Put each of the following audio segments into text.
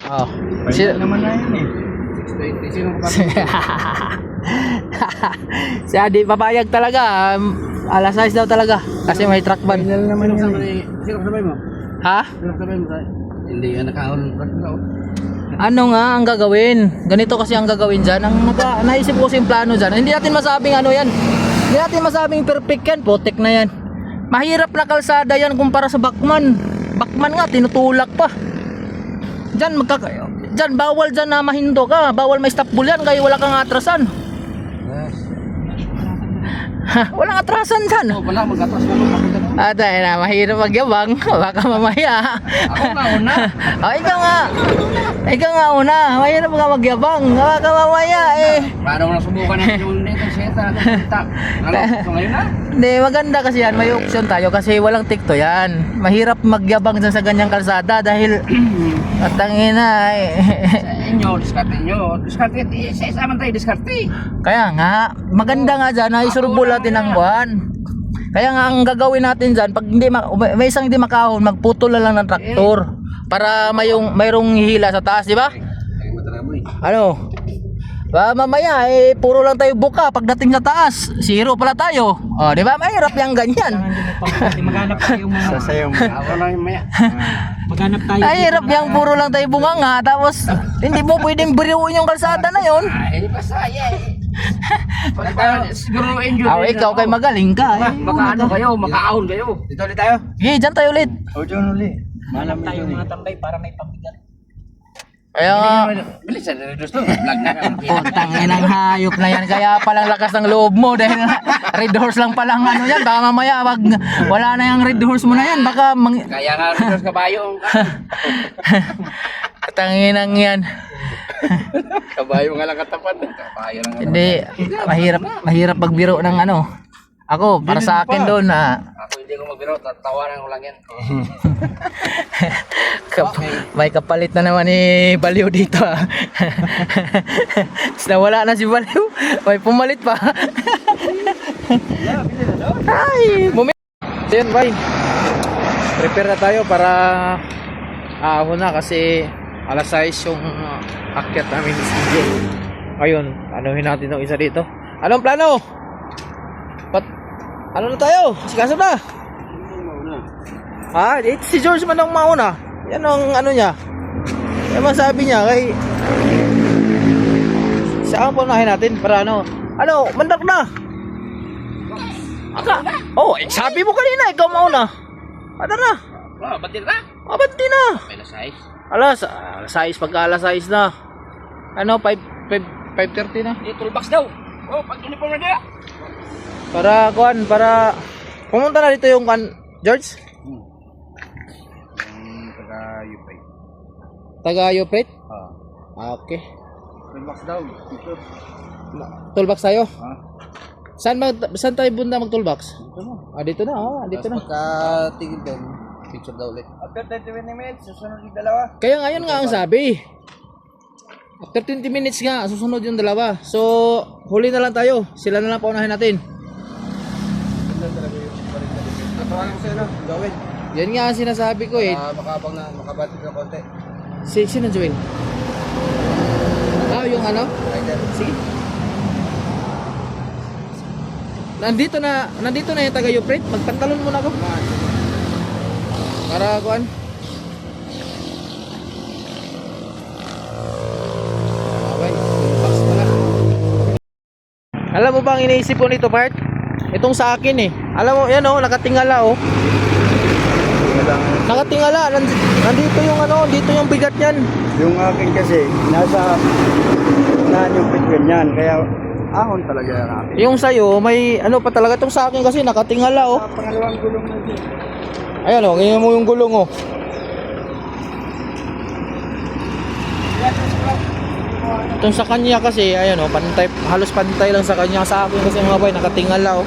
Oh. Final naman na yun eh. 620. Sino ko Si Adi papayag talaga. Alas 6 daw talaga kasi may truck ban. Final naman yun eh. Sino sabay mo? Ha? Sino sabay mo? Hindi yan nakahon. Ano nga ang gagawin? Ganito kasi ang gagawin dyan. Ang naisip ko kasi yung plano dyan. Hindi natin masabing ano yan. Hindi natin masabing perfect yan. Putik na yan. Mahirap na kalsada yan kumpara sa Bacman. Bacman nga tinutulak pa. Dyan bawal dyan na mahindo ka. Bawal may stop bull yan kaya wala kang atrasan. Walang atrasan dyan. Wala mag-atras na lang. Dahil na mahirap magyabang. Baka mamaya. Ako na una. Ikaw nga una. Mahirap ka magyabang. Baka mamaya eh. Paano mo na subukan natin yung dito seta. Ano? So ngayon na? Hindi, maganda kasi yan. May option tayo kasi walang tikto yan. Mahirap magyabang dyan sa ganyang kalsada dahil at tangina eh. Sa inyo, diskarte nyo. Diskarte, sa isaman tayo diskarte. Kaya nga, maganda nga dyan na isurubol natin ang buwan. Kaya nga ang gagawin natin dyan, pag hindi may isang hindi makahon, magputol na lang ng traktor para mayroong hila sa taas, di ba? Ano? Mamaya eh puro lang tayo buka pagdating sa taas, zero pala tayo. Oh, di ba? Mahirap yang ganyan. Maghanap tayo mga sasayaw mo. Wala yung maya. Maghanap tayo. Mahirap yang puro lang tayo bunganga tapos hindi mo pwedeng biriuin yung kalsada na yon. Ay, pasaya eh. Siguro enjoy. Ikaw kay magaling ka. Makaano kayo, makaahon kayo. Dito ulit tayo. Sige, dyan tayo ulit. O, dyan ulit. Malam tayo mga tambay para may pabigat. Kaya nga, Bilis, reduce to. Vlog na ka. putangin ang hayop na yan. Kaya palang lakas ng loob mo dahil red horse lang palang ano yan. Baka mamaya wala na yung red horse mo na yan. Baka Kaya nga reduce kabayo. Tanginang yan. Kabayo nga lang katapat. Kabayo lang. Hindi, mahirap magbiro ng ano. Ako, para sa akin doon na Ako hindi ko magbiro, tawanan ko lang yan. may kapalit na naman ni Baliw dito. Nawala na si Baliw. May pumalit pa. Ay, so yun, bye. Prepare na tayo para ahon na kasi alas 6 yung akyat namin ni CJ. Ayun, anuhin natin yung isa dito. Anong plano? Ano na tayo? Sikaso na. Si George man ang mauna. Yan ang ano niya. Yan masabi niya kay saan po unahin natin para ano? Ano, mandak na. Sabi mo kanina ikaw mauna. Ano na? Batil na? Abanti na. May lasay. Alas 6 pagka alas 6 na. Ano, 5:30 na. Toolbox daw. Pag uniform na dia. Para pumunta na dito yung George? Taga-Upay. Taga-Upay? Okay. Toolbox daw. Dito. Toolbox tayo? Saan tayo bunda mag-toolbox? Dito na. Dito na. Dito na. Pagka-tigil doon, picture daw ulit. After 30 minutes, susunod yung dalawa. Kaya ngayon nga ang sabi. After 20 minutes nga, susunod yung dalawa. So, huli na lang tayo. Sila na lang paunahin natin. Natawanan ko sa'yo na, gawin. Yan nga ang sinasabi ko eh. Makabatik na konti. Sino Joel? Yung ano? Rider. Sige. Nandito na yung taga-Upred. Magpantalon muna ako. Para kuan. Okay, box pala. Alam mo ba ang iniisip ko nito, part? Itong sa akin eh. Alam mo, yan oh, nakatingala oh. Nakatingala. Nandito yung ano, dito yung bigat niyan. Yung akin kasi, nasa unahan yung pit ganyan. Kaya ahon talaga yung akin. Yung sa'yo, may ano pa talaga. Itong sa akin kasi nakatingala oh. Pangalawang gulong na dito. Ayan oh, ganyan mo yung gulong oh. Itong sa kanya kasi, ayan oh, pantay, halos pantay lang sa kanya. Sa akin kasi mga boy, nakatingala oh.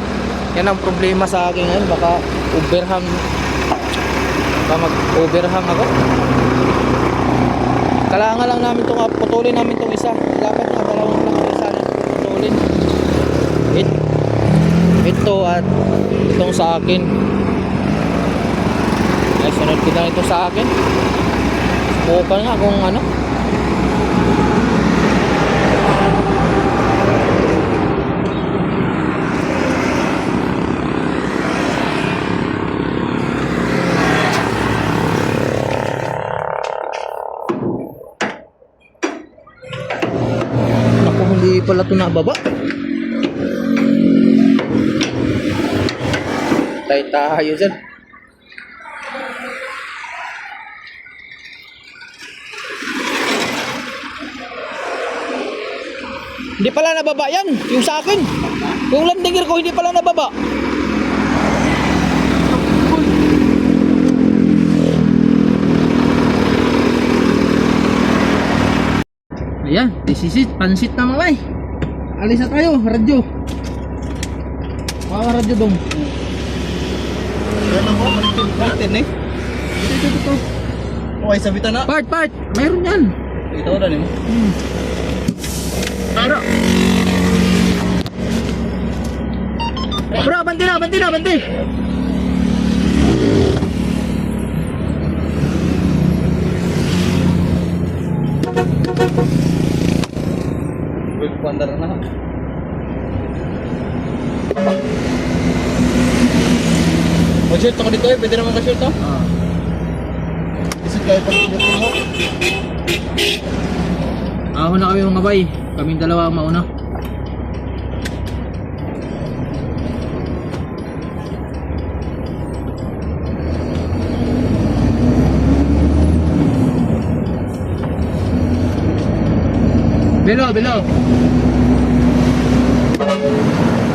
Yan ang problema sa akin ngayon, baka overhang. Baka mag-overhang ako. Kailangan lang namin itong putulin namin itong isa. Dapat nga dalawang lang isa na putulin. Ito at itong sa akin. Ay, sunod ko na ito sa akin. Subukan nga kung ano. Naku, hindi pala ito nababa. Tayo dyan. Hindi pala nababa yan, yung sa akin. Yung landing gear ko hindi pala nababa. Ayan, this is it. Pansit na mga bay. Alis na tayo, radyo. Mga radyo dong. Yan ako, natin eh. Ito. Okay, sabitan na. Part, mayroon yan. Ito na rin. Bro, banti na. Wait, pandar na. Mag-shirt ako dito eh, pwede naman ka-shirt oh. Isip kayo pag-shirt mo. Ako na kami mga bay. Kaming dalawa ang mauna.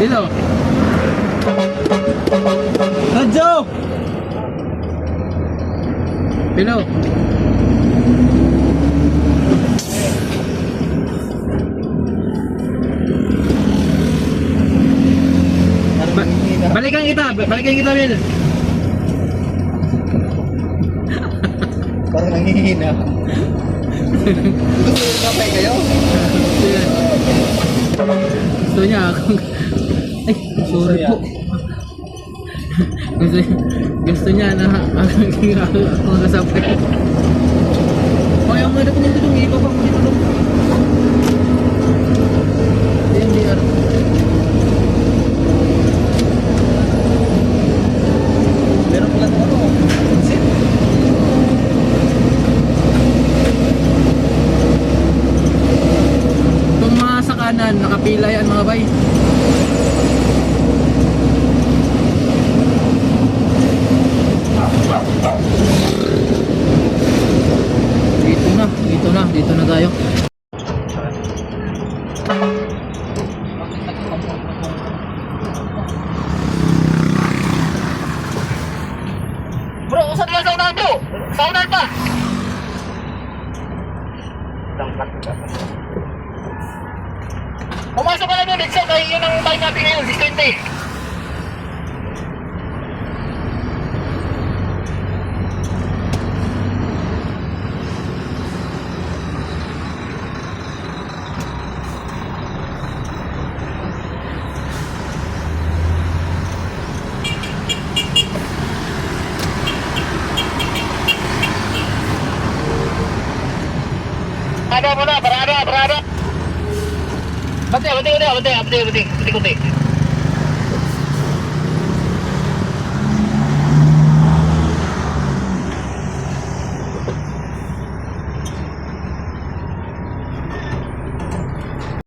Bilo. Radyo! Bilo. Balikan kita, Bil. Parang nanghihina. Gusto yung kapay kayo? Gusto niya akong... Ay, sorry po. Gusto niya na ako kasabay. Okay, ang mga dokumento dong, iba pa mo dito dong. DNDR. Meron pala ito ano? Pansit? Itong mga sa kanan, nakapila yan mga bay. Dito na tayo. Bro, usap na sa unahan bro. Sa unahan pa. Pumasok ka na doon, Dixon. Dahil yun ang time natin ngayon, 6:20. Parada muna, parada. Bante.